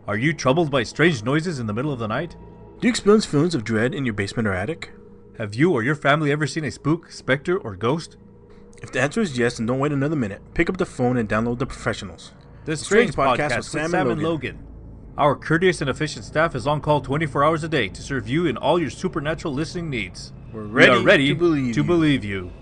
Are you troubled by strange noises in the middle of the night? Do you experience feelings of dread in your basement or attic? Have you or your family ever seen a spook, specter, or ghost? If the answer is yes, then don't wait another minute. Pick up the phone and download The Professionals. The Strange Podcast with Sam and Logan. Our courteous and efficient staff is on call 24 hours a day to serve you in all your supernatural listening needs. We are ready to believe you.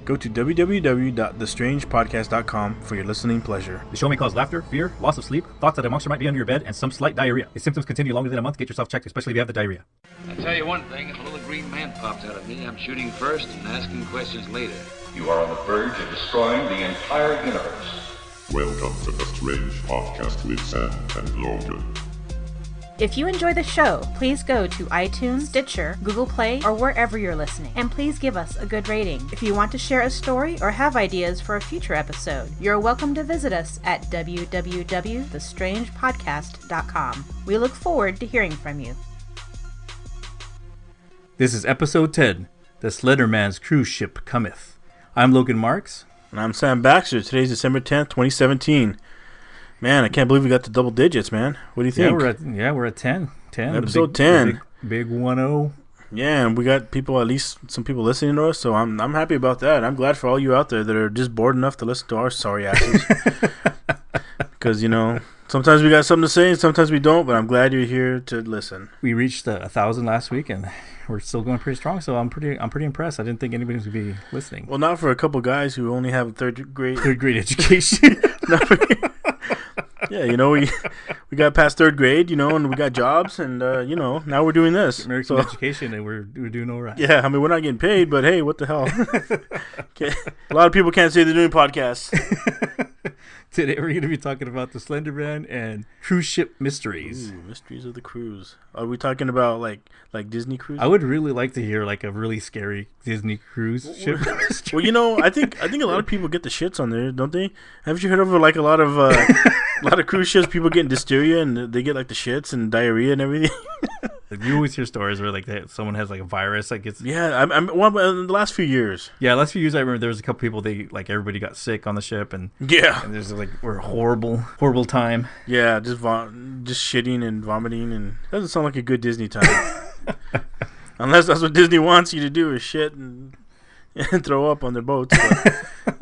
Go to www.thestrangepodcast.com for your listening pleasure. The show may cause laughter, fear, loss of sleep, thoughts that a monster might be under your bed, and some slight diarrhea. If symptoms continue longer than a month, get yourself checked, especially if you have the diarrhea. I'll tell you one thing, if a little green man pops out of me, I'm shooting first and asking questions later. You are on the verge of destroying the entire universe. Welcome to the Strange Podcast with Sam and Logan. If you enjoy the show, please go to iTunes, Stitcher, Google Play, or wherever you're listening, and please give us a good rating. If you want to share a story or have ideas for a future episode, you're welcome to visit us at www.thestrangepodcast.com. We look forward to hearing from you. This is episode 10, The Slender Man's Cruise Ship Cometh. I'm Logan Marks. And I'm Sam Baxter. Today's December 10th, 2017. Man, I can't believe we got to double digits, man. What do you think? We're at 10. Episode 10. Big 1-0. Yeah, and we got people, at least some people listening to us, so I'm happy about that. I'm glad for all you out there that are just bored enough to listen to our sorry asses. Because, you know, sometimes we got something to say and sometimes we don't, but I'm glad you're here to listen. We reached 1,000 last week, and we're still going pretty strong, so I'm pretty impressed. I didn't think anybody was going to be listening. Well, not for a couple guys who only have third grade education. Yeah, you know, we got past third grade, you know, and we got jobs, and, you know, now we're doing this. American education, and we're doing all right. Yeah, I mean, we're not getting paid, but hey, what the hell? A lot of people can't say they're doing podcasts. Today we're going to be talking about the Slender Man and cruise ship mysteries. Ooh, mysteries of the cruise. Are we talking about like Disney cruise? I would really like to hear like a really scary Disney cruise ship mystery. Well, you know, I think a lot of people get the shits on there, don't they? Haven't you heard of like a lot of cruise ships? People getting dysteria and they get like the shits and diarrhea and everything. You always hear stories where like someone has like a virus that gets. Yeah, I'm in the last few years. Yeah, last few years I remember there was a couple people everybody got sick on the ship and there's like we're horrible time. Yeah, just shitting and vomiting, and doesn't sound like a good Disney time. Unless that's what Disney wants you to do is shit and throw up on their boats. But,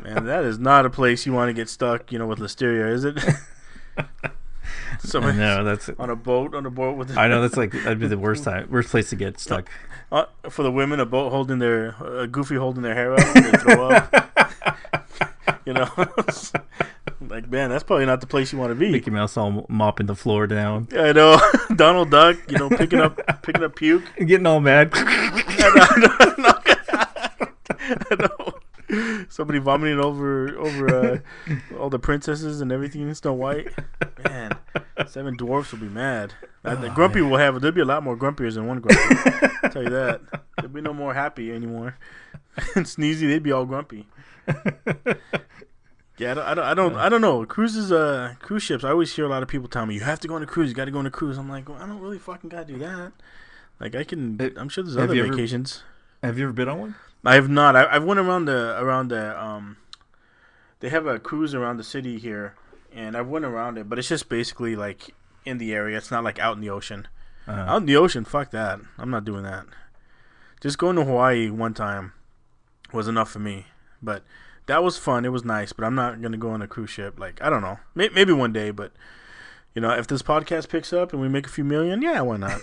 man, that is not a place you want to get stuck, you know, with listeria, is it? No, that's on a boat with. I know that'd be the worst place to get stuck. For the women, a boat holding goofy holding their hair up and they throw up. You know, like, man, that's probably not the place you want to be. Mickey Mouse all mopping the floor down. Yeah, I know. Donald Duck, you know, picking up puke and getting all mad. I know. Somebody vomiting over all the princesses and everything in Snow White. Man, 7 dwarfs will be mad. The grumpy will have. There'll be a lot more grumpiers than one grumpy. I'll tell you that. There'll be no more happy anymore. And Sneezy, they'd be all grumpy. Yeah, I don't know. Cruise ships. I always hear a lot of people tell me, you have to go on a cruise. You got to go on a cruise. I'm like, well, I don't really fucking got to do that. Like, I'm sure there's other vacations. Have you ever been on one? I have not. I've went around the they have a cruise around the city here, and I've went around it, but it's just basically like in the area. It's not like out in the ocean. Out in the ocean, fuck that. I'm not doing that. Just going to Hawaii one time was enough for me. But that was fun. It was nice, but I'm not gonna go on a cruise ship. Like, I don't know. Maybe one day, but you know, if this podcast picks up and we make a few million, yeah, why not?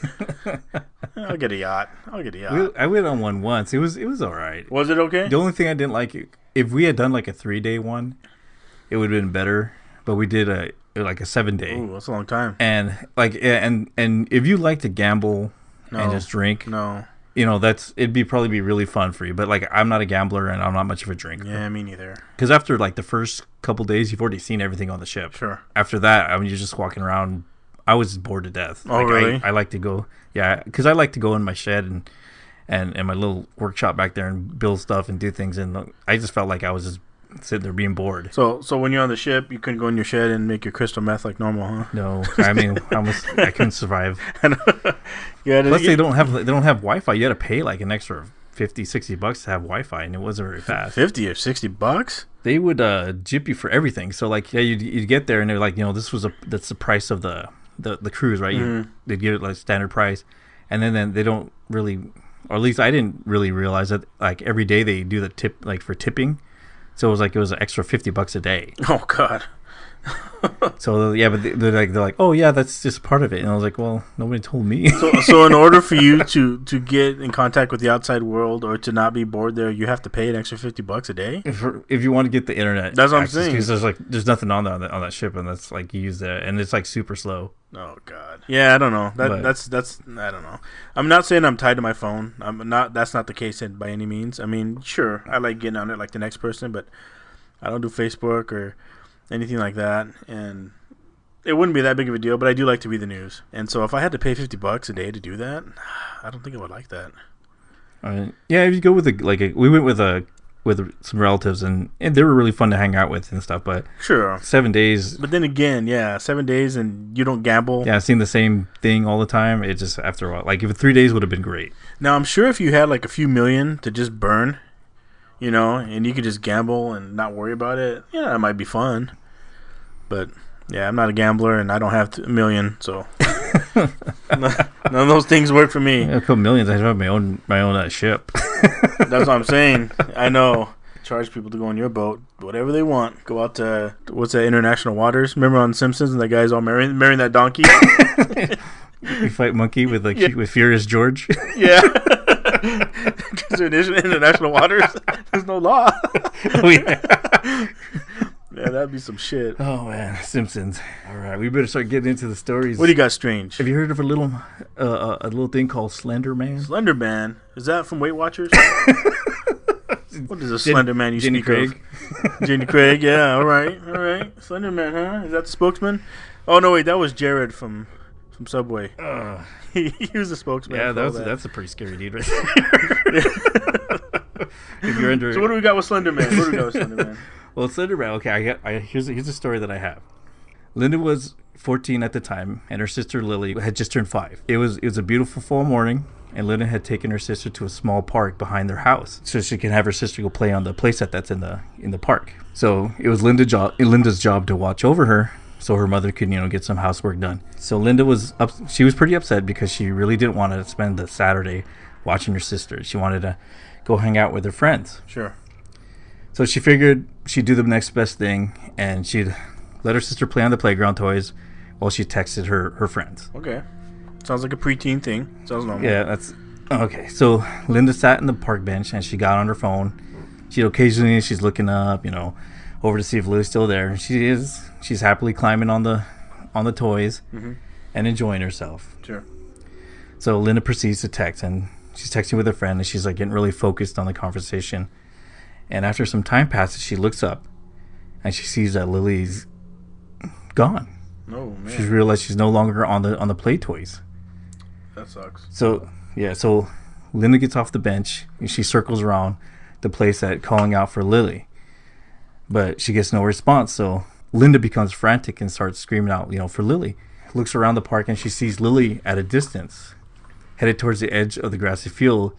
I'll get a yacht. I went on one once. It was all right. Was it okay? The only thing I didn't like, if we had done like a 3-day one, it would have been better. But we did a 7-day. Ooh, that's a long time. And like, and if you like to gamble and just drink, you know, it'd probably be really fun for you. But like, I'm not a gambler and I'm not much of a drinker. Yeah, me neither. Because after like the first couple days, you've already seen everything on the ship. Sure. After that, I mean, you're just walking around. I was bored to death. Oh, really? I like to go. Yeah, because I like to go in my shed and my little workshop back there and build stuff and do things. And I just felt like I was just sitting there being bored. So when you're on the ship, you couldn't go in your shed and make your crystal meth like normal, huh? No, I mean, I couldn't survive. Yeah. Plus, they don't have Wi-Fi. You got to pay like an extra $50-$60 to have Wi-Fi, and it wasn't very fast. 50 or $60? They would jip you for everything. So like, yeah, you'd get there, and they're like, that's the price of the cruise, right? They'd give it like standard price, and then they don't really, or at least I didn't really realize that like every day they do the tip like for tipping, so it was an extra $50 a day. Oh God. So yeah, but they're like, oh yeah, that's just part of it, and I was like, well, nobody told me. So in order for you to get in contact with the outside world or to not be bored there, you have to pay an extra $50 a day. If you want to get the internet, that's what I'm saying. Because there's nothing on that ship, and that's like you use that, and it's like super slow. Oh God. Yeah, I don't know. That's I don't know. I'm not saying I'm tied to my phone. That's not the case by any means. I mean, sure, I like getting on it like the next person, but I don't do Facebook or anything like that, and it wouldn't be that big of a deal, but I do like to read the news. And so if I had to pay $50 a day to do that, I don't think I would like that. Yeah, if you go with we went with some relatives, and they were really fun to hang out with and stuff, but sure, 7 days. But then again, yeah, 7 days and you don't gamble. Yeah, seeing the same thing all the time, it just, after a while, like if 3 days would have been great. Now I'm sure if you had like a few million to just burn, and you could just gamble and not worry about it, it might be fun. But yeah, I'm not a gambler, and I don't have $1 million, so none of those things work for me. Yeah, a couple millions, I have my own ship. That's what I'm saying. I know. Charge people to go on your boat, whatever they want. Go out to what's that, international waters? Remember on Simpsons, and the guy's all marrying that donkey. You fight monkey with with Furious George. Yeah. Because international waters, there's no law. Oh yeah. Yeah, that'd be some shit. Oh man, Simpsons. All right, we better start getting into the stories. What do you got, strange? Have you heard of a little thing called Slender Man? Slender Man? Is that from Weight Watchers? What is a Slender Man you Jenny speak Craig? of? Jenny Craig, yeah, all right. Slender Man, huh? Is that the spokesman? Oh no, wait, that was Jared from Subway. He was a spokesman. Yeah, that's a pretty scary dude right there. If you're under. So what do we got with Slender Man? Well, Slender Man. Okay, here's a story that I have. Linda was 14 at the time, and her sister Lily had just turned 5. It was a beautiful fall morning, and Linda had taken her sister to a small park behind their house, so she can have her sister go play on the playset that's in the park. So it was Linda's job to watch over her, so her mother could get some housework done. So Linda was she was pretty upset because she really didn't want to spend the Saturday watching her sister. She wanted to go hang out with her friends. Sure. So she figured she'd do the next best thing, and she'd let her sister play on the playground toys while she texted her friends. Okay. Sounds like a preteen thing. Sounds normal. Yeah, that's okay. So Linda sat in the park bench, and she got on her phone. She's looking up, over to see if Lily's still there. And she's happily climbing on the toys and enjoying herself. Sure. So Linda proceeds to text, and she's texting with her friend, and she's like getting really focused on the conversation. And after some time passes, she looks up, and she sees that Lily's gone. Oh man! She's realized she's no longer on the play toys. That sucks. So Linda gets off the bench, and she circles around the playset, calling out for Lily, but she gets no response. So Linda becomes frantic and starts screaming out, for Lily. Looks around the park, and she sees Lily at a distance, headed towards the edge of the grassy field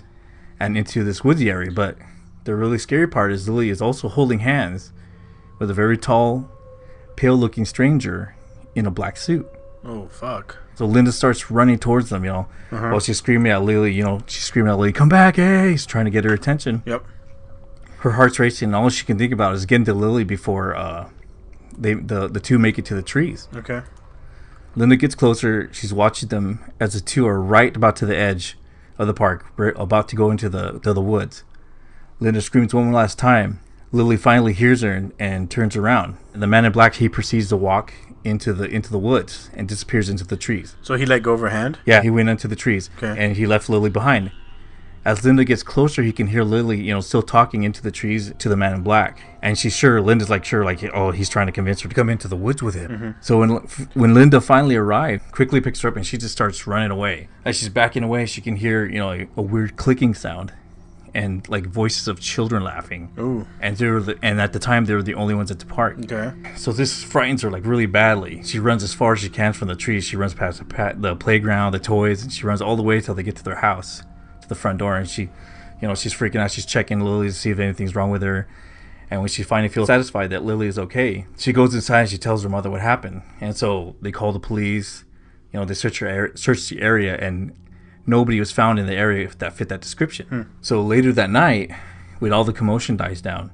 and into this woodsy area. But the really scary part is Lily is also holding hands with a very tall, pale-looking stranger in a black suit. Oh, fuck. So Linda starts running towards them, while she's screaming at Lily, come back, hey! She's trying to get her attention. Yep. Her heart's racing, and all she can think about is getting to Lily before the two make it to the trees. Okay. Linda gets closer. She's watching them as the two are right about to the edge of the park, about to go into the woods. Linda screams one last time. Lily finally hears her and turns around. And the man in black, he proceeds to walk into the woods and disappears into the trees. So he let go of her hand? Yeah, he went into the trees. Okay. And he left Lily behind. As Linda gets closer, he can hear Lily, still talking into the trees to the man in black. And she's sure, Linda's oh, he's trying to convince her to come into the woods with him. Mm-hmm. So when Linda finally arrived, quickly picks her up, and she just starts running away. As she's backing away, she can hear, a weird clicking sound and voices of children laughing. Ooh. And at the time, they were the only ones at the park. Okay. So this frightens her really badly. She runs as far as she can from the trees. She runs past the playground, the toys, and she runs all the way till they get to their house, to the front door. And she she's freaking out. She's checking Lily to see if anything's wrong with her. And when she finally feels satisfied that Lily is okay, she goes inside and she tells her mother what happened. And so they call the police. They search the area, and nobody was found in the area that fit that description. So later that night, when all the commotion dies down,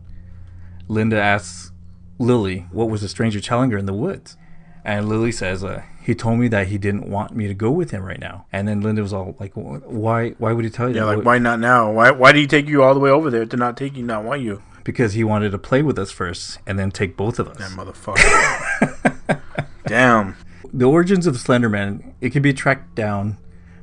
Linda asks Lily what was the stranger telling her in the woods. And Lily says, he told me that he didn't want me to go with him right now. And then Linda was all like, why would he tell you that? Yeah, like, why not now? Why did he take you all the way over there to not take you now? Why you? Because he wanted to play with us first and then take both of us. That motherfucker. Damn. The origins of Slender Man, it can be tracked down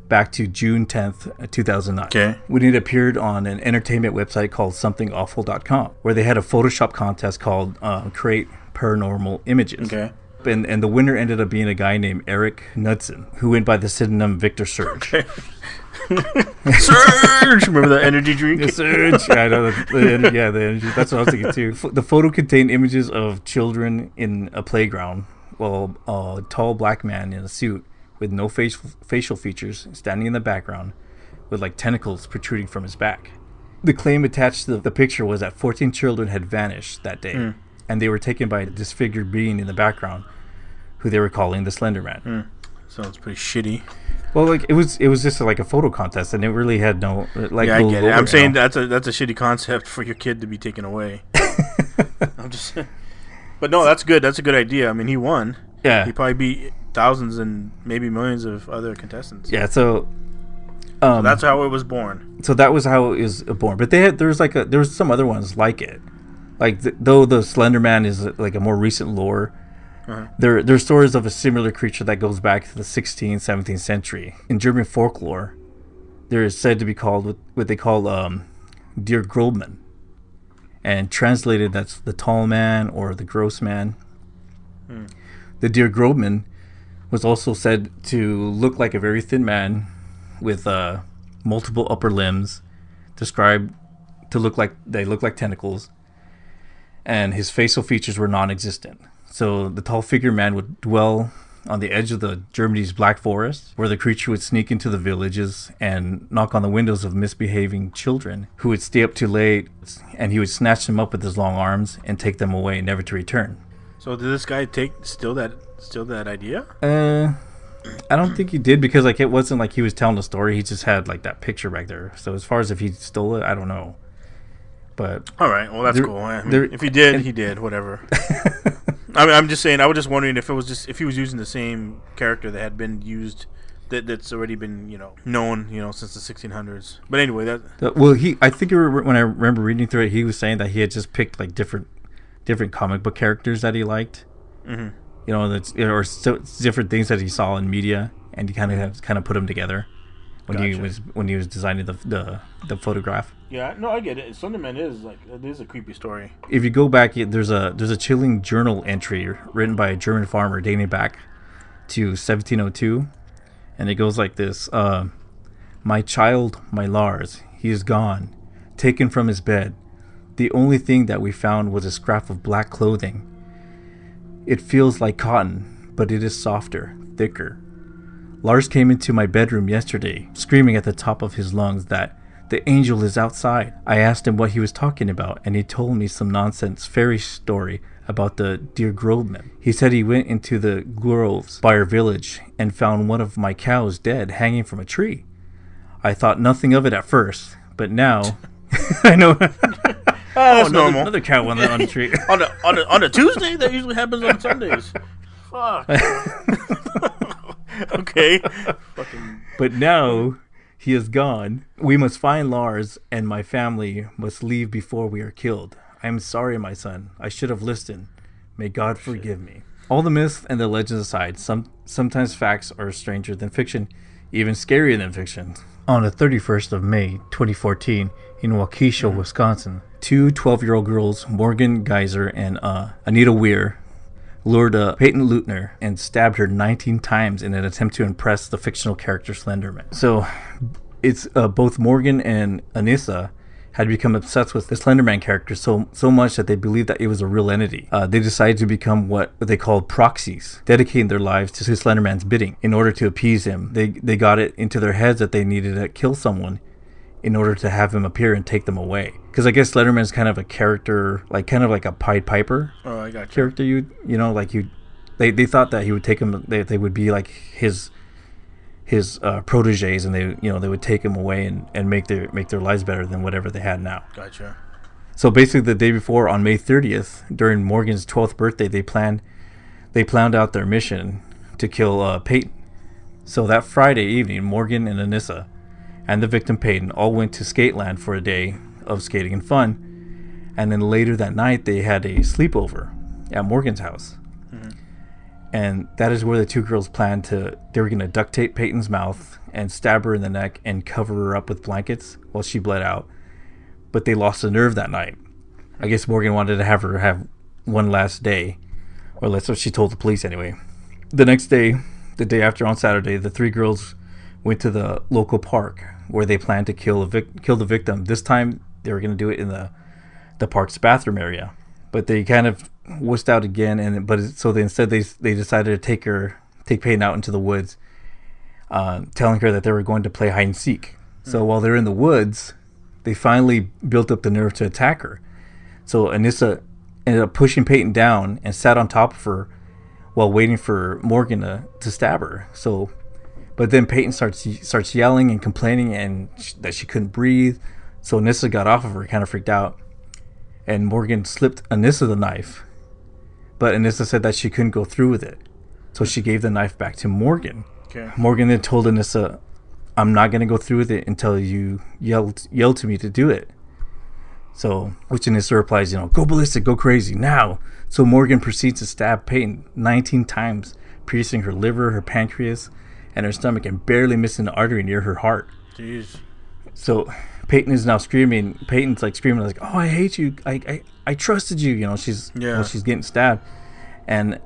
back to June 10th, 2009. Okay. When it appeared on an entertainment website called somethingawful.com, where they had a Photoshop contest called Create Paranormal Images. Okay. And the winner ended up being a guy named Eric Knudsen, who went by the pseudonym Victor Surge. Okay. Surge! Remember the energy drink? The Surge. I know the energy. That's what I was thinking too. The photo contained images of children in a playground, while a tall black man in a suit with no facial features standing in the background with like tentacles protruding from his back. The claim attached to the picture was that 14 children had vanished that day, and they were taken by a disfigured being in the background who they were calling the Slender Man. Sounds pretty shitty. Well, like it was just like a photo contest, and it really had no like. Yeah, I get it. I'm saying that's a shitty concept for your kid to be taken away. I'm just, but no, that's good. That's a good idea. I mean, he won. Yeah, he probably beat thousands and maybe millions of other contestants. Yeah, so that's how it was born. So that was how it was born. But there was some other ones like it, like though the Slender Man is like a more recent lore. There's stories of a similar creature that goes back to the 16th, 17th century. In German folklore, there is said to be called what they call Der Grobman, and translated that's the tall man or the gross man. The Der Grobman was also said to look like a very thin man with multiple upper limbs, described to look like tentacles, and his facial features were non-existent. So the tall figure man would dwell on the edge of the Germany's Black Forest, where the creature would sneak into the villages and knock on the windows of misbehaving children who would stay up too late, and he would snatch them up with his long arms and take them away, never to return. So did this guy steal that idea? I don't think he did, because like it wasn't like he was telling a story. He just had like that picture back there. So as far as if he stole it, I don't know. But all right, well that's cool. I mean, if he did, he did. Whatever. I mean, I'm just saying. I was just wondering if he was using the same character that had been used, that's already been known since the 1600s. But anyway, I think when I remember reading through it, he was saying that he had just picked like different comic book characters that he liked. Mm-hmm. Or different things that he saw in media, and he kind of put them together when he was designing the photograph. Yeah, no, I get it. Slender Man is a creepy story. If you go back, there's a chilling journal entry written by a German farmer dating back to 1702, and it goes like this: "My child, my Lars, he is gone, taken from his bed. The only thing that we found was a scrap of black clothing. It feels like cotton, but it is softer, thicker. Lars came into my bedroom yesterday, screaming at the top of his lungs that the angel is outside. I asked him what he was talking about, and he told me some nonsense fairy story about the Der Grobman. He said he went into the groves by our village and found one of my cows dead, hanging from a tree. I thought nothing of it at first, but now I know." That's normal. Another cow on the tree. on a Tuesday? That usually happens on Sundays. Fuck. Okay. But now he is gone. We must find Lars, and my family must leave before we are killed. I am sorry, my son. I should have listened. May God forgive me. All the myths and the legends aside, sometimes facts are stranger than fiction, even scarier than fiction. On the 31st of May, 2014, in Waukesha, Wisconsin, two 12-year-old girls, Morgan Geyser and Anita Weir, lured Peyton Leutner and stabbed her 19 times in an attempt to impress the fictional character Slender Man. So it's both Morgan and Anissa had become obsessed with the Slender Man character so much that they believed that it was a real entity. They decided to become what they called proxies, dedicating their lives to Slender Man's bidding in order to appease him. They got it into their heads that they needed to kill someone in order to have him appear and take them away. Because I guess Slender Man's kind of a character, like kind of like a Pied Piper. Oh, I got you. Character, they thought that he would take him. They would be like his proteges, and they would take him away and make their lives better than whatever they had now. Gotcha. So basically, the day before, on May 30th, during Morgan's 12th birthday, they planned out their mission to kill Peyton. So that Friday evening, Morgan and Anissa and the victim Peyton all went to Skateland for a day of skating and fun. And then later that night, they had a sleepover at Morgan's house. Mm-hmm. And that is where the two girls planned they were going to duct tape Peyton's mouth and stab her in the neck and cover her up with blankets while she bled out. But they lost the nerve that night. I guess Morgan wanted to have her have one last day. Or that's what she told the police anyway. The next day, the day after on Saturday, the three girls went to the local park where they planned to kill the victim. This time, they were going to do it in the park's bathroom area. But they kind of wussed out again. Instead they decided to take Peyton out into the woods, telling her that they were going to play hide and seek. So while they're in the woods, they finally built up the nerve to attack her. So Anissa ended up pushing Peyton down and sat on top of her while waiting for Morgan to stab her. So, but then Peyton starts yelling and complaining and that she couldn't breathe. So Anissa got off of her, kind of freaked out, and Morgan slipped Anissa the knife. But Anissa said that she couldn't go through with it, so she gave the knife back to Morgan. Okay. Morgan then told Anissa, "I'm not going to go through with it until you yell to me to do it." So, which Anissa replies, "Go ballistic, go crazy, now." So Morgan proceeds to stab Peyton 19 times, piercing her liver, her pancreas, and her stomach, and barely missing the artery near her heart. Jeez. So Peyton is now screaming. Peyton's like screaming, like, "Oh, I hate you. I trusted you." She's getting stabbed. And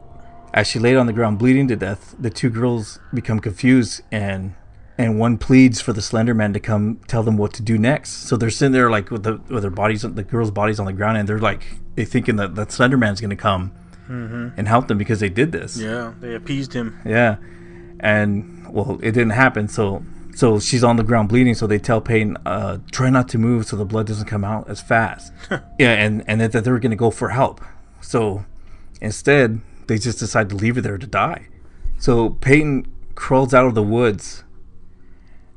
as she laid on the ground bleeding to death, the two girls become confused, and one pleads for the Slender Man to come tell them what to do next. So they're sitting there like with their bodies, the girls' bodies on the ground, and they're thinking that Slender Man's going to come and help them because they did this. Yeah, they appeased him. Yeah, and well, it didn't happen. So she's on the ground bleeding. So they tell Peyton, try not to move so the blood doesn't come out as fast. Yeah, and that they were going to go for help. So instead, they just decide to leave her there to die. So Peyton crawls out of the woods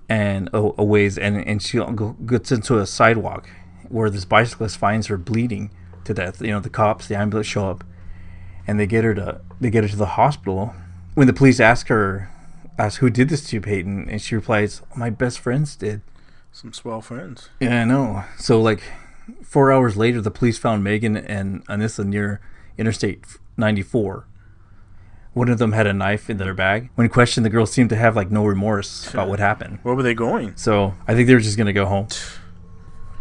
and a ways, and she gets into a sidewalk where this bicyclist finds her bleeding to death. The cops, the ambulance show up, and they get her to the hospital. When the police ask who did this to you, Peyton, and she replies, "My best friends did." Some swell friends. Yeah, I know. So 4 hours later, the police found Megan and Anissa near Interstate 94. One of them had a knife in their bag. When questioned, the girls seemed to have no remorse about what happened. Where were they going? So I think they were just gonna go home.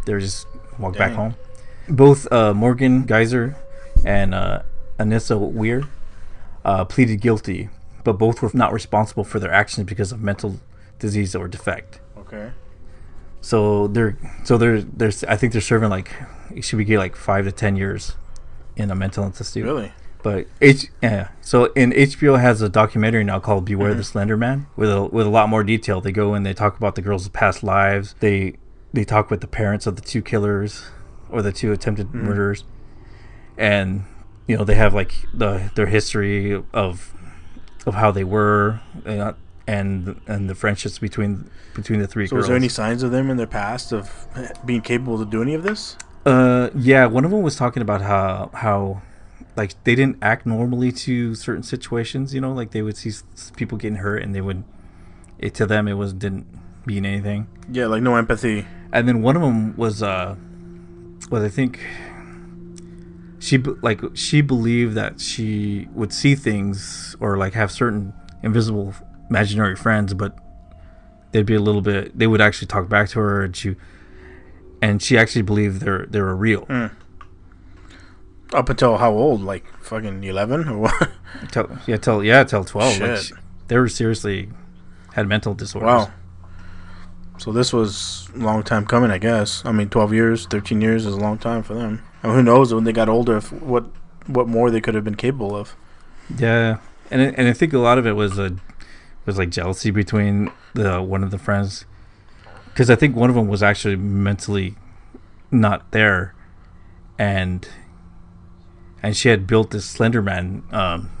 They were just walk back home. Both Morgan Geyser and Anissa Weir pleaded guilty, but both were not responsible for their actions because of mental disease or defect. Okay. So they're I think they're serving it should be 5 to 10 years in a mental institute. Really? But so HBO has a documentary now called "Beware the Slender Man" with a lot more detail. They go and they talk about the girls' past lives. They talk with the parents of the two killers or the two attempted murderers, and they have their history of how they were, and the friendships between the three girls. So, was there any signs of them in their past of being capable to do any of this? Yeah, one of them was talking about how they didn't act normally to certain situations. They would see people getting hurt, and to them it didn't mean anything. Yeah, no empathy. And then one of them was I think she believed that she would see things or have certain invisible imaginary friends, but they'd be they would actually talk back to her, and she actually believed they were real. Up until how old? Fucking 11 or what? Till 12. Shit. They were seriously had mental disorders. Wow. So this was a long time coming, I guess. 12 years, 13 years is a long time for them. Who knows when they got older what more they could have been capable of. Yeah, and I think a lot of it was jealousy between one of the friends, because I think one of them was actually mentally not there, and she had built this Slender Man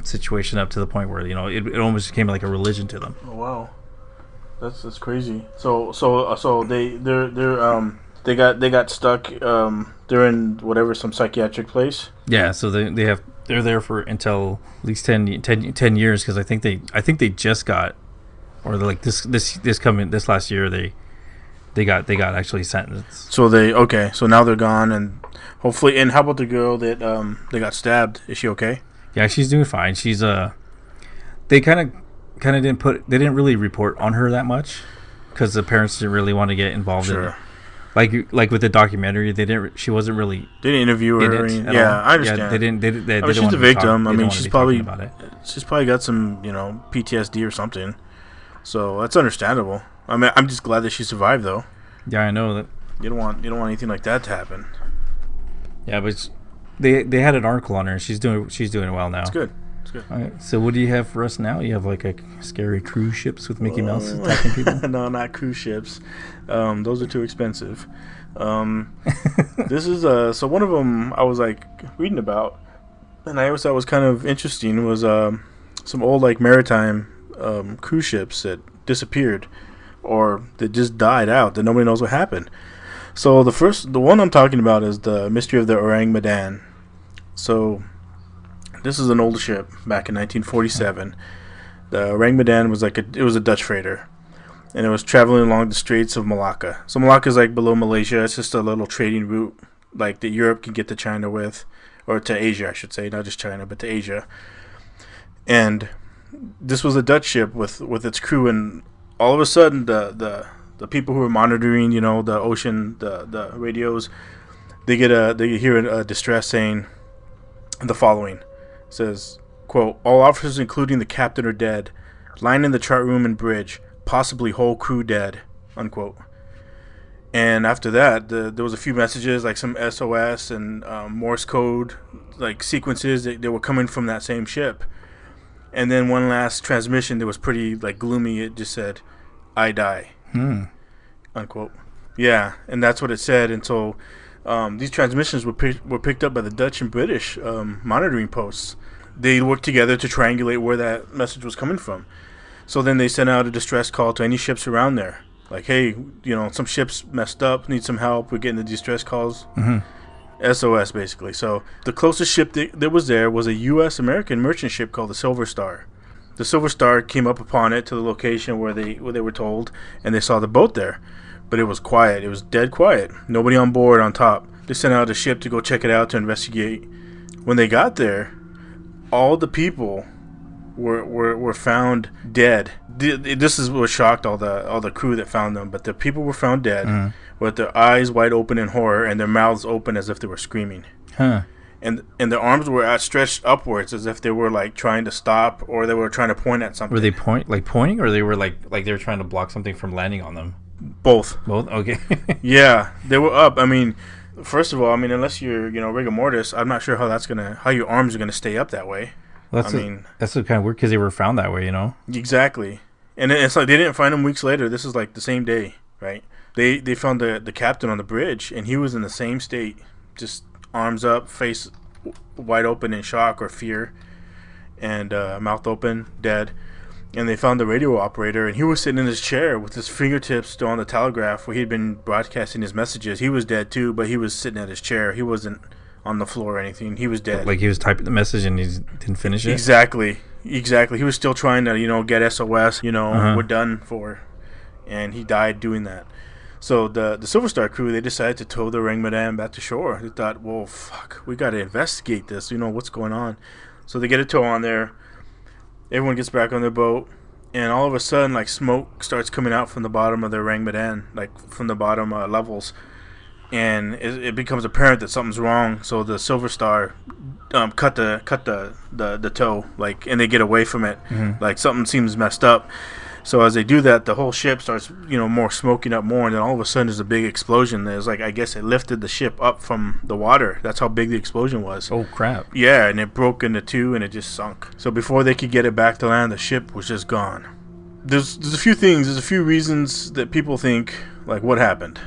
situation up to the point where it almost became like a religion to them. Oh wow, that's crazy. So they got stuck. They're in whatever, some psychiatric place. Yeah, so they're there for until at least 10 years, because I think they just got, or like this last year they got actually sentenced. So so now they're gone, and hopefully. And how about the girl that they got stabbed? Is she okay? Yeah, she's doing fine. She's they kind of didn't really report on her that much, because the parents didn't really want to get involved in it. Like with the documentary, she wasn't really. They didn't interview her. Yeah, I understand. Yeah, they didn't. She's the victim. I mean, she's probably got some PTSD or something. So that's understandable. I mean, I'm just glad that she survived, though. Yeah, I know that. You don't want anything like that to happen. Yeah, but they had an article on her, and she's doing well now. It's good. It's good. All right, so what do you have for us now? You have like a scary cruise ships with Mickey Mouse attacking people? No, not cruise ships. Those are too expensive. This is so one of them I was like reading about, and I always thought was kind of interesting, was some old like maritime cruise ships that disappeared or that just died out, that nobody knows what happened. So the one I'm talking about is the mystery of the Orang Medan. So this is an old ship back in 1947. The Orang Medan was it was a Dutch freighter, and it was traveling along the Straits of Malacca. So Malacca is like below Malaysia. It's just a little trading route, like that Europe can get to China with, or to Asia, I should say, not just China, but to Asia. And this was a Dutch ship with its crew, and all of a sudden the people who were monitoring, the ocean, the radios, they hear a distress saying the following. It says, quote, "All officers including the captain are dead. Line in the chart room and bridge. Possibly whole crew dead," unquote. And after that, there was a few messages, like some SOS and Morse code, like sequences that were coming from that same ship. And then one last transmission that was pretty like gloomy. It just said, "I die," unquote. Yeah, and that's what it said. And so these transmissions were picked up by the Dutch and British monitoring posts. They worked together to triangulate where that message was coming from. So then they sent out a distress call to any ships around there. Like, hey, some ships messed up, need some help. We're getting the distress calls. SOS, basically. So the closest ship that was there was a U.S.-American merchant ship called the Silver Star. The Silver Star came up upon it to the location where they were told, and they saw the boat there. But it was quiet. It was dead quiet. Nobody on board on top. They sent out a ship to go check it out to investigate. When they got there, all the people were found dead. This is what shocked all the crew that found them. But the people were found dead with their eyes wide open in horror and their mouths open as if they were screaming. And their arms were outstretched upwards as if they were like trying to stop, or they were trying to point at something. Were they pointing, or they were like they were trying to block something from landing on them? Both. Okay. Yeah, they were up. I mean, first of all, unless you're rigor mortis, I'm not sure how your arms are gonna stay up that way. Well, that's kind of weird, because they were found that way, Exactly. And it's like they didn't find him weeks later. This is like the same day, right? They found the captain on the bridge, and he was in the same state, just arms up, face wide open in shock or fear, and mouth open, dead. And they found the radio operator, and he was sitting in his chair with his fingertips still on the telegraph where he had been broadcasting his messages. He was dead too, but he was sitting at his chair. He wasn't on the floor or anything. He was dead. Like he was typing the message and he didn't finish it? Exactly. He was still trying to, get SOS, we're done for. And he died doing that. So the Silver Star crew, they decided to tow the Orang Medan back to shore. They thought, well, fuck, we got to investigate this, what's going on. So they get a tow on there. Everyone gets back on their boat. And all of a sudden, like, smoke starts coming out from the bottom of the Orang Medan, like from the bottom levels. And it becomes apparent that something's wrong. So the Silver Star cut the tow, like, and they get away from it. Like something seems messed up. So as they do that, the whole ship starts, more smoking up more, and then all of a sudden there's a big explosion. There's like, I guess it lifted the ship up from the water. That's how big the explosion was. Oh crap! Yeah, and it broke into two, and it just sunk. So before they could get it back to land, the ship was just gone. There's a few things. There's a few reasons that people think Like, what happened?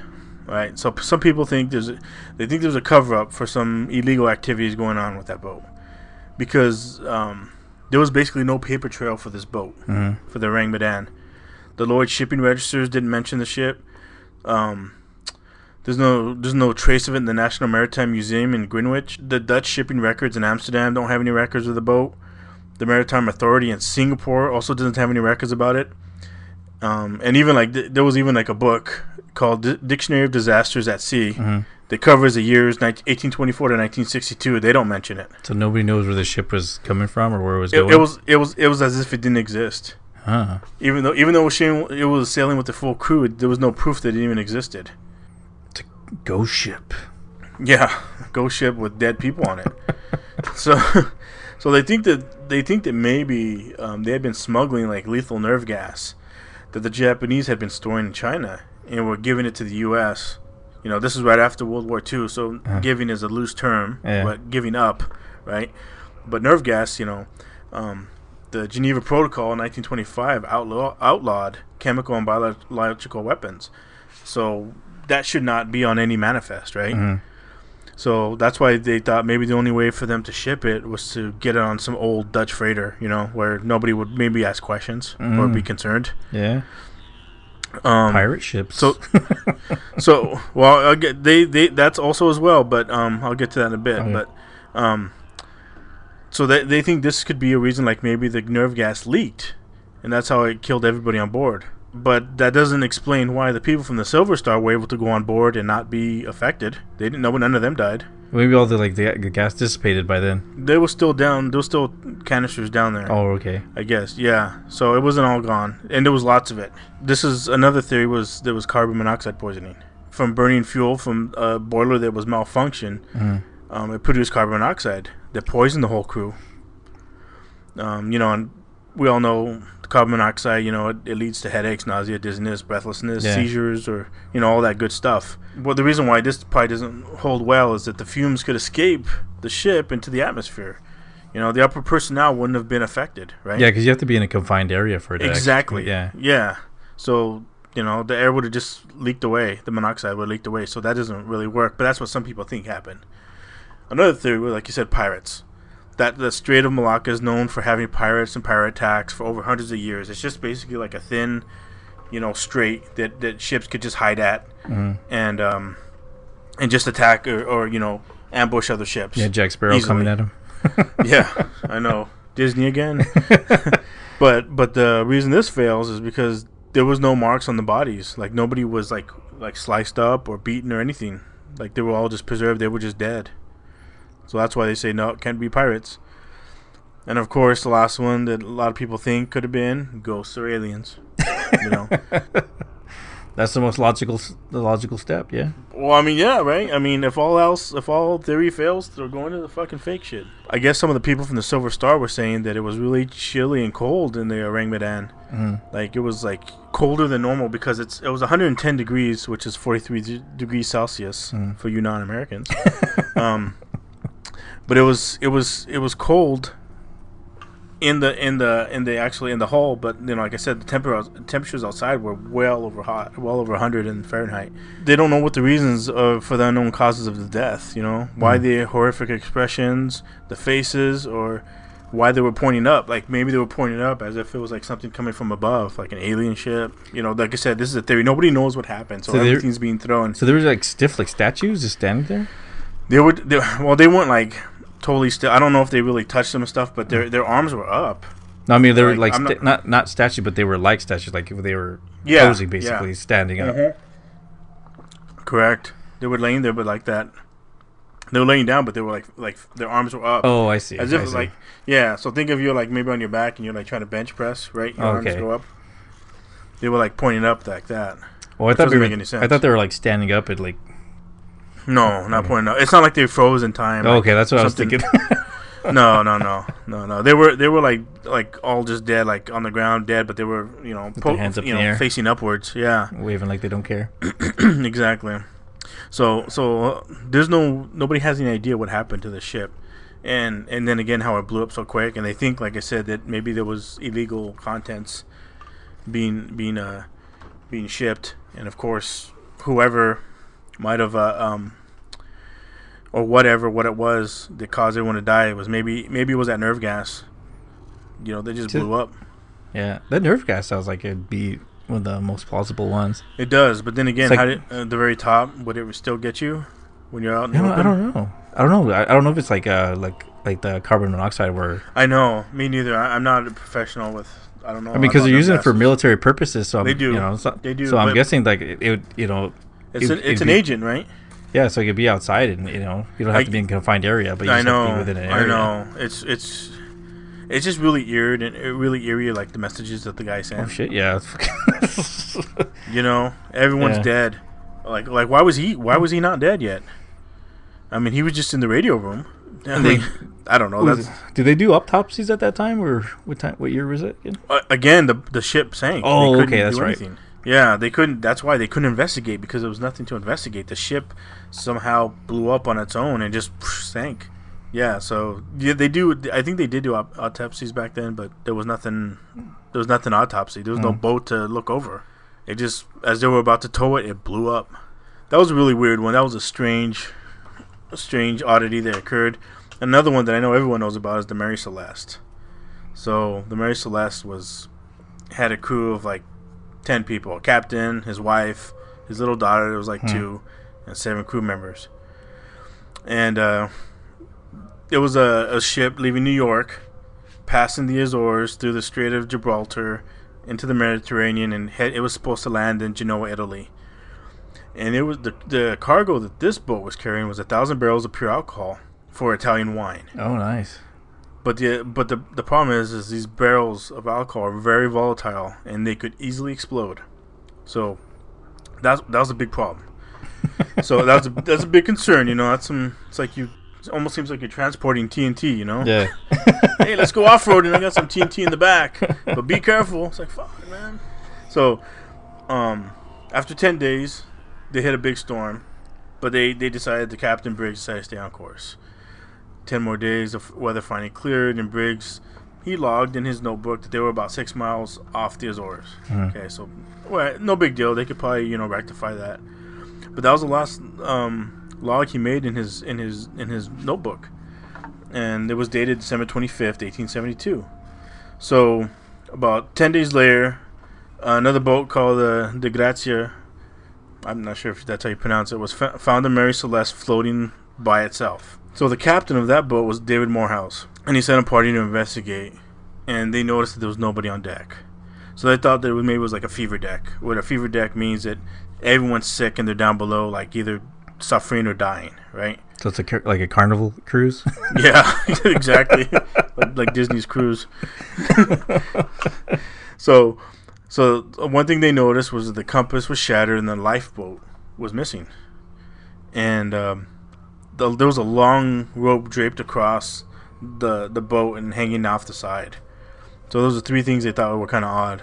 Right. So some people think there's a cover up for some illegal activities going on with that boat, because there was basically no paper trail for this boat, for the Orang Medan. The Lloyd's shipping registers didn't mention the ship. There's no trace of it in the National Maritime Museum in Greenwich. The Dutch shipping records in Amsterdam don't have any records of the boat. The Maritime Authority in Singapore also doesn't have any records about it. And even like there was even like a book called Dictionary of Disasters at Sea that covers the years 1824 to 1962. They don't mention it. So nobody knows where the ship was coming from or where it was going. It was as if it didn't exist. Huh. Even though it was sailing with the full crew, there was no proof that it even existed. It's a ghost ship. Yeah, ghost ship with dead people on it. So they think that maybe they had been smuggling like lethal nerve gas that the Japanese had been storing in China and were giving it to the U.S. You know, this is right after World War II, so giving is a loose term, but giving up, right? But nerve gas, you know, the Geneva Protocol in 1925 outlawed chemical and biological weapons. So that should not be on any manifest, right? So that's why they thought maybe the only way for them to ship it was to get it on some old Dutch freighter, you know, where nobody would maybe ask questions or be concerned. Yeah. Pirate ships. So well, I'll get they that's also as well, but I'll get to that in a bit. Okay. But so they think this could be a reason, like maybe the nerve gas leaked, and that's how it killed everybody on board. But that doesn't explain why the people from the Silver Star were able to go on board and not be affected. They didn't know, none of them died. Maybe all the gas dissipated by then. They were still down. There were still canisters down there. Oh, okay. I guess, yeah. So it wasn't all gone, and there was lots of it. This is another theory: there was carbon monoxide poisoning from burning fuel from a boiler that was malfunctioned. It produced carbon monoxide that poisoned the whole crew. You know, and we all know carbon monoxide, you know, it leads to headaches, nausea, dizziness, breathlessness, seizures, or, you know, all that good stuff. Well, the reason why this probably doesn't hold well is that the fumes could escape the ship into the atmosphere. You know, the upper personnel wouldn't have been affected, right? Yeah, because you have to be in a confined area for it. Exactly. Yeah. So, you know, the air would have just leaked away. The monoxide would have leaked away. So that doesn't really work. But that's what some people think happened. Another theory, like you said, pirates. That the Strait of Malacca is known for having pirates and pirate attacks for over hundreds of years. It's just basically like a thin, you know, strait that ships could just hide at and just attack or you know, ambush other ships. Yeah, Jack Sparrow easily. Coming at him. Yeah, I know. Disney again. But the reason this fails is because there was no marks on the bodies. Like nobody was like sliced up or beaten or anything. Like they were all just preserved. They were just dead. So that's why they say no, it can't be pirates. And of course, the last one that a lot of people think could have been ghosts or aliens. You know, that's the most logical step. Yeah. Well, I mean, yeah, right. I mean, if all theory fails, they're going to the fucking fake shit. I guess some of the people from the Silver Star were saying that it was really chilly and cold in the Orang Medan. Like it was like colder than normal because it was 110 degrees, which is 43 degrees Celsius for you non-Americans. But it was cold in the hull, but you know, like I said, the temperatures outside were well over 100 in Fahrenheit. They don't know what the reasons for the unknown causes of the death. You know, why the horrific expressions, the faces, or why they were pointing up. Like maybe they were pointing up as if it was like something coming from above, like an alien ship. You know, like I said, this is a theory. Nobody knows what happened, so everything's being thrown. So there was like stiff, like statues just standing there. They weren't like totally still. I don't know if they really touched them and stuff, but their arms were up. No, I mean they were like not statues, but they were like statues, like they were posing basically, standing up. Correct. They were laying there, but like that. They were laying down, but they were like their arms were up. Oh, I see. As if like So think of you like maybe on your back and you're like trying to bench press, right? Your arms go up. They were like pointing up like that. Well, I thought they were like standing up at like. No, not pointing out. It's not like they froze in time. Oh, okay, that's what I was thinking. No. They were like all just dead, like on the ground, dead. But they were, you know, hands up in the air, facing upwards. Yeah, waving like they don't care. Exactly. So nobody has any idea what happened to the ship, and then again how it blew up so quick. And they think, like I said, that maybe there was illegal contents being shipped And of course, whoever might have or whatever what it was that caused everyone to die, it was maybe it was that nerve gas. You know, they just blew up. Yeah, that nerve gas sounds like it'd be one of the most plausible ones. It does, but then again, like, how did the very top, would it still get you when you're out in the open? I don't know. I don't know if it's like the carbon monoxide where. I know, me neither. I'm not a professional with. I don't know. I mean, because they're using it for military purposes, so they do. You know, they do. So I'm guessing like it would, you know. It's an agent, right? Yeah, so it could be outside, and you know, you don't have to be in a confined area, but you just have to be within an area. I know. It's just really eerie, like the messages that the guy sent. Oh shit, yeah. You know, everyone's dead. Like why was he not dead yet? I mean, he was just in the radio room. I don't know. Did they do autopsies at that time, or what year was it again? Again, the ship sank. Oh, okay, that's right. Yeah, they couldn't. That's why they couldn't investigate, because there was nothing to investigate. The ship somehow blew up on its own and just sank. Yeah, so they do. I think they did do autopsies back then, but there was nothing. There was nothing autopsy. There was no boat to look over. It just, as they were about to tow it, it blew up. That was a really weird one. That was a strange oddity that occurred. Another one that I know everyone knows about is the Mary Celeste. So the Mary Celeste had a crew of like 10 people: a captain, his wife, his little daughter. There was like 2, and 7 crew members. And it was a ship leaving New York, passing the Azores through the Strait of Gibraltar into the Mediterranean, and it was supposed to land in Genoa, Italy. And it was the cargo that this boat was carrying was 1,000 barrels of pure alcohol for Italian wine. Oh, nice. But the problem is these barrels of alcohol are very volatile, and they could easily explode. So that was a big problem. So that's a big concern. You know, it's like it almost seems like you're transporting TNT. You know. Yeah. Hey, let's go off roading. I got some TNT in the back, but be careful. It's like, fuck, man. So, after 10 days, they hit a big storm, but the Captain Briggs decided to stay on course. 10 more days of weather finally cleared, and Briggs, he logged in his notebook that they were about 6 miles off the Azores. Okay, so no big deal. They could probably rectify that. But that was the last log he made in his notebook, and it was dated December 25th, 1872. So about 10 days later, another boat called the Grazia, I'm not sure if that's how you pronounce it, was found the Mary Celeste floating by itself. So the captain of that boat was David Morehouse, and he sent a party to investigate, and they noticed that there was nobody on deck. So they thought that maybe it was like a fever deck. What a fever deck means that everyone's sick and they're down below, like either suffering or dying, right? So it's like a carnival cruise? Yeah, exactly. like Disney's cruise. So one thing they noticed was that the compass was shattered and the lifeboat was missing. And there was a long rope draped across the boat and hanging off the side. So those are 3 things they thought were kind of odd.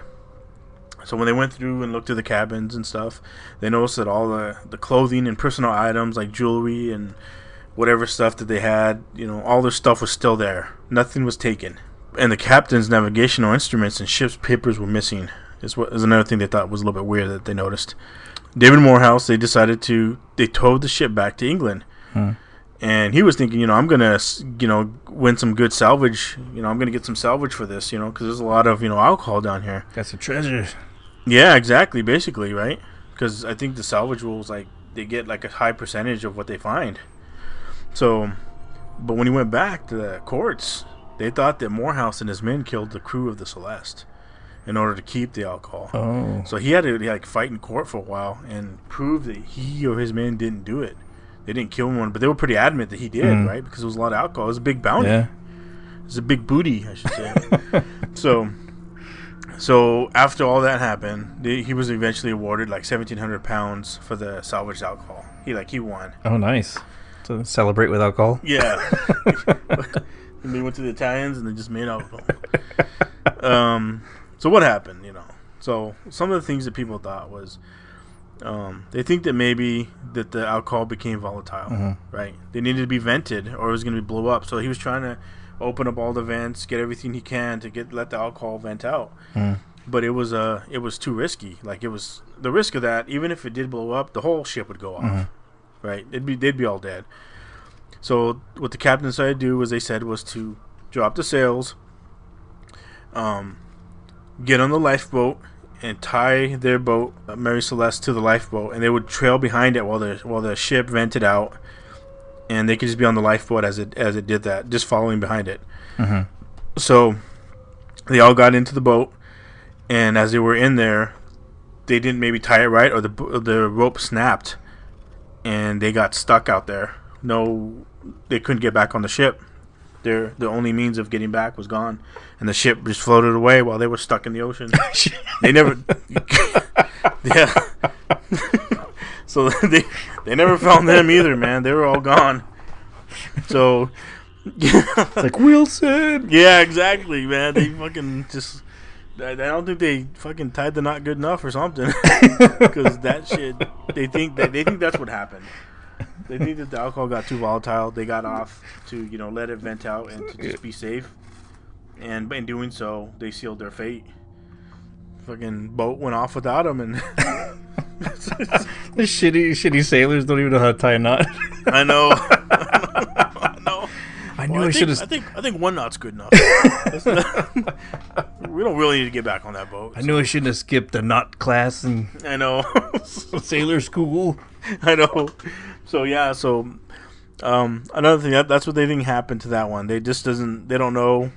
So when they went through and looked through the cabins and stuff, they noticed that all the clothing and personal items like jewelry and whatever stuff that they had, all their stuff was still there. Nothing was taken. And the captain's navigational instruments and ship's papers were missing. Is another thing they thought was a little bit weird that they noticed. David Morehouse, they towed the ship back to England. And he was thinking, I'm going to, win some good salvage. I'm going to get some salvage for this, because there's a lot of, alcohol down here. Got some treasure. Yeah, exactly, basically, right? Because I think the salvage rules, like, they get, like, a high percentage of what they find. So, but when he went back to the courts, they thought that Morehouse and his men killed the crew of the Celeste in order to keep the alcohol. Oh. So he had to, fight in court for a while and prove that he or his men didn't do it. They didn't kill anyone, but they were pretty adamant that he did, right? Because there was a lot of alcohol. It was a big bounty. Yeah. It was a big booty, I should say. So after all that happened, he was eventually awarded like 1,700 pounds for the salvaged alcohol. He won. Oh, nice. To celebrate with alcohol? Yeah. And they went to the Italians and they just made alcohol. So what happened, So some of the things that people thought was, they think that maybe that the alcohol became volatile, right? They needed to be vented or it was going to blow up. So he was trying to open up all the vents, get everything he can to let the alcohol vent out. but it was too risky. Like, it was the risk of that. Even if it did blow up, the whole ship would go off. Right? They'd be all dead. So what the captain decided to do was to drop the sails, get on the lifeboat, and tie their boat, Mary Celeste, to the lifeboat, and they would trail behind it while the ship vented out, and they could just be on the lifeboat as it did that, just following behind it. So they all got into the boat, and as they were in there, they didn't maybe tie it right, or the rope snapped, and they got stuck out there. No, they couldn't get back on the ship. The only means of getting back was gone, and the ship just floated away while they were stuck in the ocean. They never, yeah. So they never found them either, man. They were all gone. So it's like Wilson. Yeah, exactly, man. They fucking just. I don't think they fucking tied the knot good enough or something, because that shit. They think that's what happened. They think that the alcohol got too volatile. They got off to, let it vent out and to just be safe. And in doing so, they sealed their fate. Fucking boat went off without them, and the shitty sailors don't even know how to tie a knot. I know. I know. I knew I should have. I think one knot's good enough. We don't really need to get back on that boat. I knew I shouldn't have skipped the knot class and I know sailor school. I know. So yeah. So another thing that's what they think happened to that one. They don't know.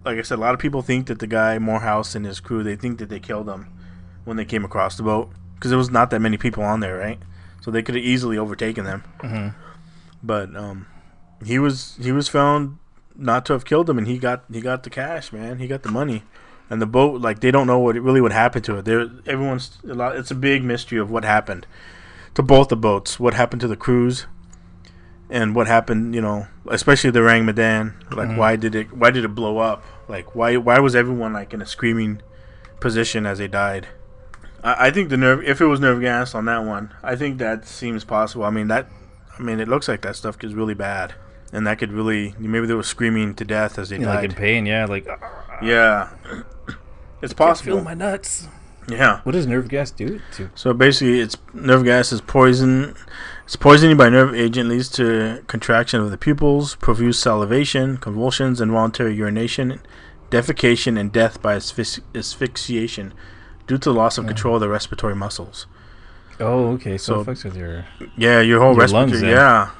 Like I said, a lot of people think that the guy Morehouse and his crew, they think that they killed him when they came across the boat, because there was not that many people on there, right? So they could have easily overtaken them. But he was found not to have killed them, and he got the cash, man. He got the money, and the boat, like, they don't know what happened to it. It's a big mystery of what happened to both the boats. What happened to the crews, and what happened, especially the Rang Madan. Like, why did it blow up? Like, why was everyone, like, in a screaming position as they died? I think if it was nerve gas on that one, I think that seems possible. I mean, it looks like that stuff is really bad, and that could really, maybe they were screaming to death as they died. Like in pain, yeah, like yeah, it's possible. Feel my nuts. Yeah. What does nerve gas do to? So basically, nerve gas is poison. It's poisoning by nerve agent, leads to contraction of the pupils, profuse salivation, convulsions, involuntary urination, defecation, and death by asphyxiation due to the loss of control of the respiratory muscles. Oh, okay. So it fucks with your whole respiratory. Lungs, yeah.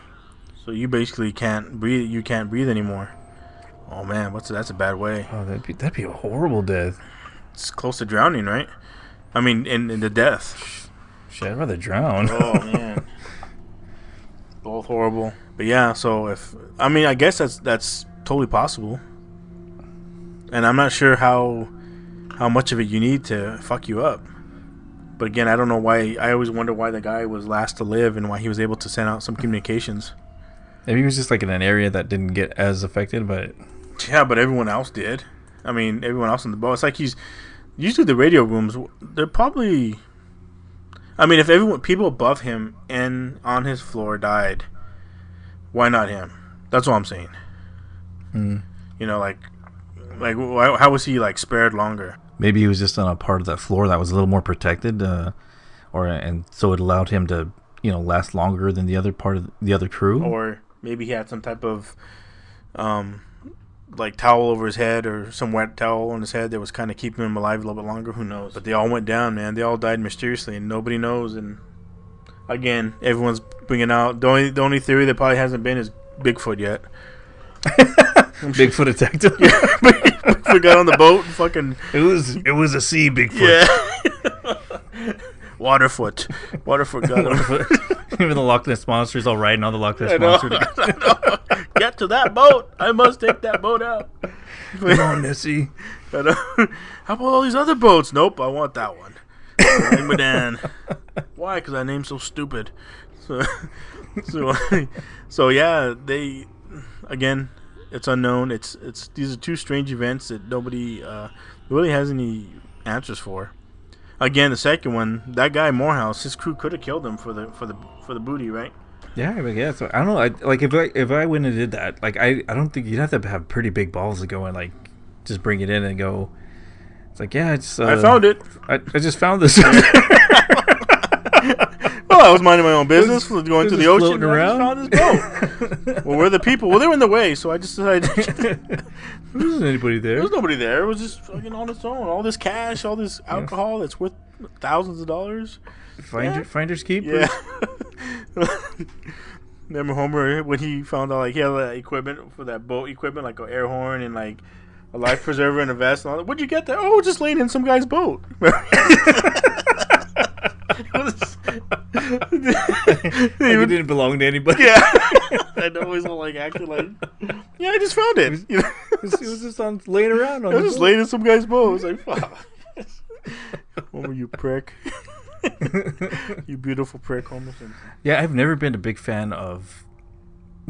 So you basically can't breathe. You can't breathe anymore. Oh man, that's a bad way. Oh, that'd be a horrible death. It's close to drowning, right? I mean, in the death. Shit, I'd rather drown. Oh man. Both horrible. But yeah, so I guess that's totally possible. And I'm not sure how much of it you need to fuck you up. But again, I don't know why. I always wonder why the guy was last to live and why he was able to send out some communications. Maybe he was just like in an area that didn't get as affected, but yeah, but everyone else did. I mean, everyone else on the boat. It's like usually the radio rooms. They're probably. I mean, if people above him and on his floor died, why not him? That's what I'm saying. Like how was he like spared longer? Maybe he was just on a part of that floor that was a little more protected, and so it allowed him to last longer than the other part of the other crew. Or maybe he had some type of like towel over his head, or some wet towel on his head that was kind of keeping him alive a little bit longer. Who knows? But they all went down, man. They all died mysteriously, and nobody knows. And again, everyone's bringing out the only theory that probably hasn't been is Bigfoot yet. Bigfoot attacked him. Yeah, Bigfoot got on the boat and fucking. It was a sea Bigfoot. Yeah. Waterfoot got him. Even the Loch Ness Monster's all riding on the Loch Ness Monster. Get to that boat! I must take that boat out. Come on, Nessie. How about all these other boats? Nope, I want that one. Madan. Why? Because that name's so stupid. So yeah, they again. It's unknown. It's these are two strange events that nobody really has any answers for. Again, the second one, that guy Morehouse, his crew could have killed him for the booty, right? Yeah, I guess. So I don't know. Like if I went and did that, like I don't think you'd have to have pretty big balls to go and like just bring it in and go. It's like, yeah, I found it. I just found this. Well, I was minding my own business, going to the ocean, and I just around? found this boat. Well, where are the people? Well, they were in the way, so I just decided. There wasn't anybody there. There was nobody there. It was just fucking on its own. All this cash, all this alcohol that's worth thousands of dollars. Finders keepers. Yeah. Remember Homer when he found out like he had that equipment for that boat equipment, like an air horn and like a life preserver and a vest and all that. What'd you get there? Oh, just laying in some guy's boat. Like it didn't belong to anybody. Yeah. I know he's all like acting like, yeah, I just found it. You know? It was just laying around. I was just laying in some guy's boat. I was like, fuck. Homer, you prick. You beautiful prick, Homer Simpson. Yeah, I've never been a big fan of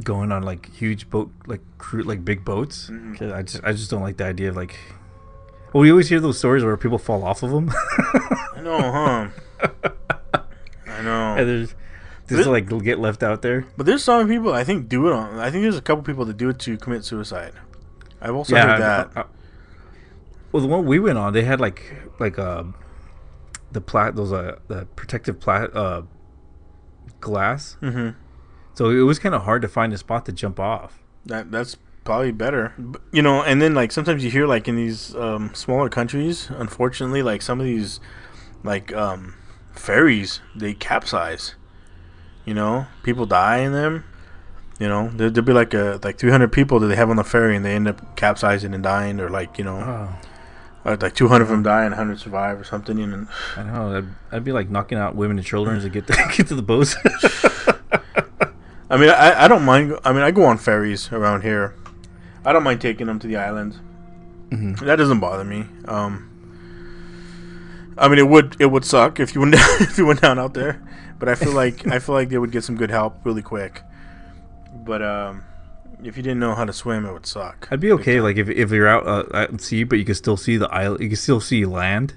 going on like huge boat, like big boats. Mm-hmm. 'Cause I just don't like the idea of like. Well, we always hear those stories where people fall off of them. I know, huh? I know. And there's like get left out there. But there's some people I think do it on. I think there's a couple people that do it to commit suicide. I've also heard that. Well, the one we went on, they had the protective glass. Mm-hmm. So it was kind of hard to find a spot to jump off. That's probably better, you know. And then like sometimes you hear like in these smaller countries, unfortunately, like some of these like ferries, they capsize. You know, people die in them. You know, there'll be like 300 people that they have on the ferry, and they end up capsizing and dying, or like like 200 of them die and 100 survive or something. And I know I'd be like knocking out women and children to get to the boats. I mean, I don't mind. I mean, I go on ferries around here. I don't mind taking them to the islands. Mm-hmm. That doesn't bother me. I mean, it would suck if you went down, if you went down out there, but I feel like they would get some good help really quick. But if you didn't know how to swim, it would suck. I'd be okay, like if you're out at sea, but you can still see the island, you can still see land.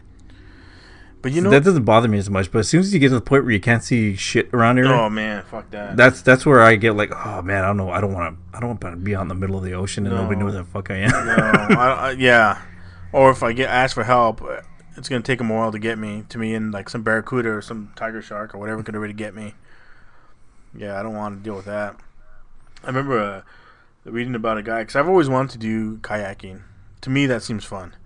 But you know that doesn't bother me as much. But as soon as you get to the point where you can't see shit around here, oh man, fuck that. That's where I get like, oh man, I don't know, I don't want to be out in the middle of the ocean and nobody knows where the fuck I am. No, yeah. Or if I get asked for help, it's gonna take them a while to get me and like some barracuda or some tiger shark or whatever could already get me. Yeah, I don't want to deal with that. I remember reading about a guy, because I've always wanted to do kayaking. To me, that seems fun.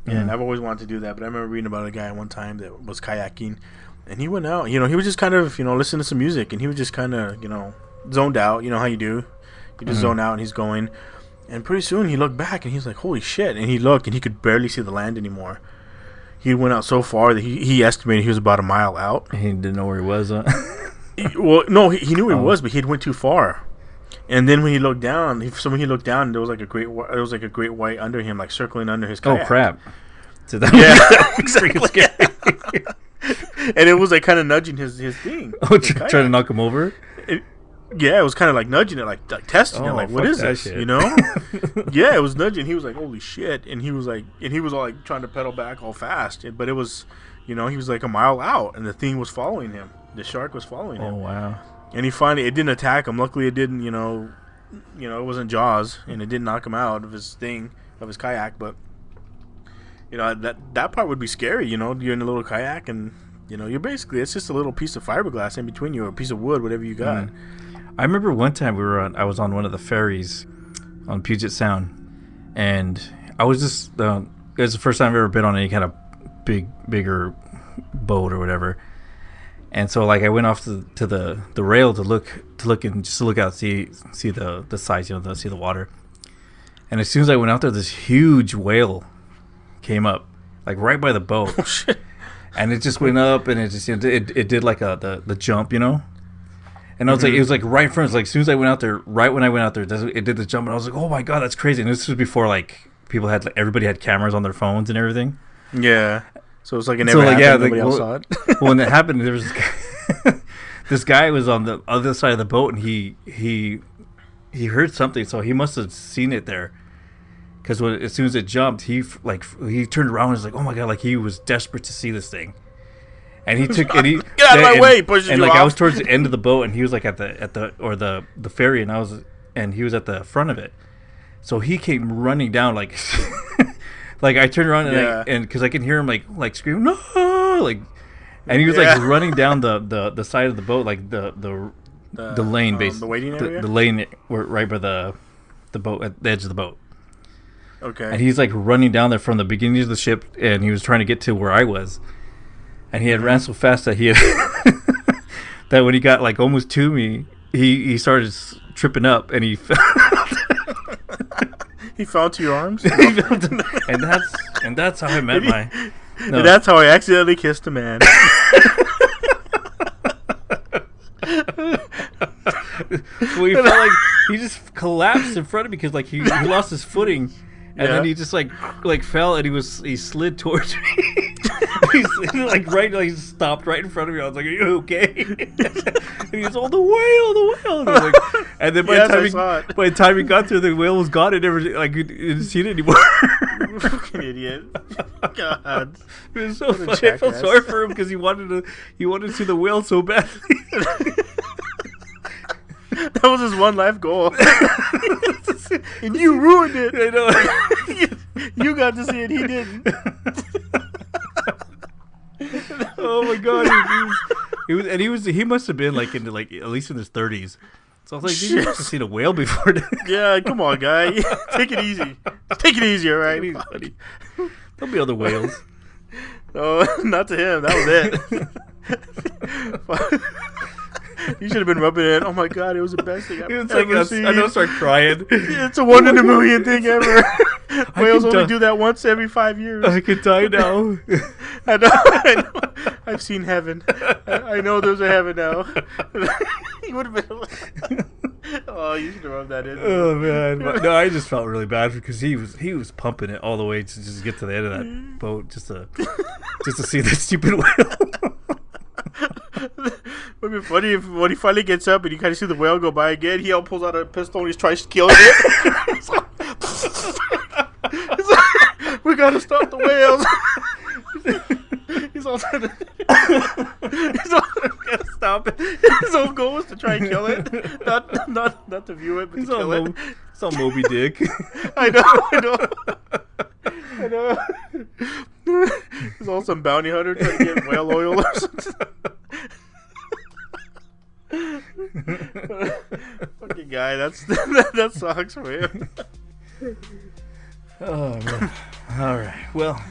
And I've always wanted to do that. But I remember reading about a guy one time that was kayaking. And he went out. You know, he was just kind of, listening to some music. And he was just kind of, zoned out. You know how you do. You just zone out and he's going. And pretty soon he looked back and he's like, holy shit. And he looked and he could barely see the land anymore. He went out so far that he estimated he was about a mile out. He didn't know where he was. Well, no, he knew where he was, but he had went too far. And then when he looked down, there was like a great white under him, like circling under his kayak. Oh crap! So Yeah, exactly. And it was like kind of nudging his thing. Oh, trying to knock him over. Yeah, it was kind of like nudging it, like testing it, like what is this? Shit. You know? Yeah, it was nudging. He was like, "Holy shit!" And he was all like trying to pedal back all fast, but it was, he was like a mile out, and the thing was following him. The shark was following him. Oh wow! And it didn't attack him. Luckily, it didn't. It wasn't Jaws, and it didn't knock him out of his kayak. But that part would be scary. You're in a little kayak, and you're basically, it's just a little piece of fiberglass in between you, or a piece of wood, whatever you got. I remember one time I was on one of the ferries on Puget Sound, and I was just it was the first time I've ever been on any kind of bigger boat or whatever. And so, like, I went off to the rail to look and just to look out, see the sides, see the water. And as soon as I went out there, this huge whale came up, like right by the boat. Oh shit! And it just went up, and it just it did like the jump, And I was like, it was like right in front. Like as soon as I went out there, right when I went out there, it did the jump, and I was like, oh my god, that's crazy. And this was before like everybody had cameras on their phones and everything. Yeah. So it's like it never happened. Nobody else saw it. Well, when that happened, there was this guy was on the other side of the boat, and he heard something, so he must have seen it there. Because as soon as it jumped, he turned around and was like, "Oh my god!" Like he was desperate to see this thing, and he took and he get out of my way, pushes and you like off. I was towards the end of the boat, and he was like at the ferry, and he was at the front of it, so he came running down like. Like I turned around and because I can hear him like screaming no, like, and he was like running down the side of the boat, like the lane, basically the waiting area, the lane right by the boat at the edge of the boat. Okay. And he's like running down there from the beginning of the ship, and he was trying to get to where I was, and he had ran so fast that he had that when he got like almost to me, he started tripping up, and he fell. He fell into your arms. and that's how I met my. No. And that's how I accidentally kissed a man. Well, he felt like he just collapsed in front of me because like he lost his footing, and then he just like fell, and he slid towards me. He stopped right in front of me. I was like, "Are you okay?" And he goes, "Oh, the whale!" And, like, and then by the time he got there, the whale was gone, and never like you didn't see it anymore. Fucking idiot! God, it was so funny. I felt sorry for him because he wanted to see the whale so badly. That was his one life goal. And you ruined it. I know. You got to see it. He didn't. Oh my god, he must have been like into like at least in his 30s. So I was like, dude, you must have seen a whale before. Yeah, come on, guy. Take it easy. Take it easy, all right? There'll be other whales. No, not to him. That was it. You should have been rubbing it. Oh my god, it was the best thing I've ever seen. I don't start crying. It's a 1 in a million thing ever. Whales only do that once every 5 years. I could die now. I know. I've seen heaven. I know there's a heaven now. You would have been. Oh, you should have rubbed that in. Oh man, no, I just felt really bad because he was pumping it all the way to just get to the end of that boat just to see that stupid whale. It would be funny if when he finally gets up and you kind of see the whale go by again, he pulls out a pistol and he's trying to kill it. He's like, we gotta stop the whales. He's all trying to. Gotta stop it. His whole goal was to try and kill it, not to view it, but to kill it. It's all Moby Dick. I know. He's all some bounty hunter trying to get whale oil or something. Fucking guy, that sucks for him. Oh man. All right. Well,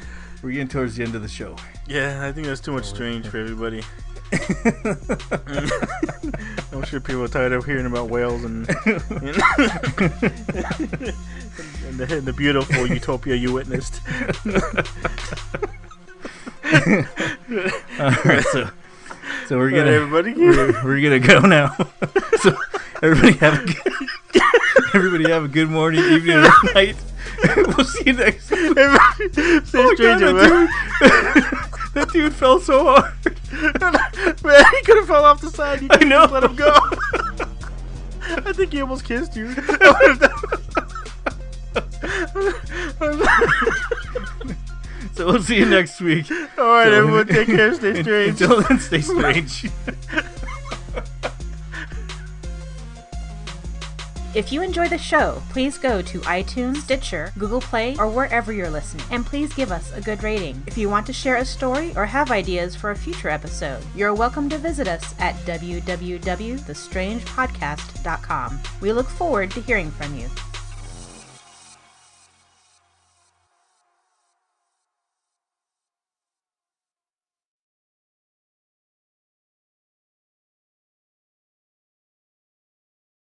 we're getting towards the end of the show. Yeah, I think that's too much strange for everybody. I'm sure people are tired of hearing about whales and the beautiful utopia you witnessed. All right, so we're gonna everybody, we're gonna go now. So everybody have a good morning, evening, or night. We'll see you next. Stay stranger, man. That dude fell so hard. Man, he could have fell off the side. You I know. Let him go. I think he almost kissed you. So we'll see you next week. All right, everyone, take care. Stay strange. Until then, stay strange. If you enjoy the show, please go to iTunes, Stitcher, Google Play, or wherever you're listening, and please give us a good rating. If you want to share a story or have ideas for a future episode, you're welcome to visit us at www.thestrangepodcast.com. We look forward to hearing from you.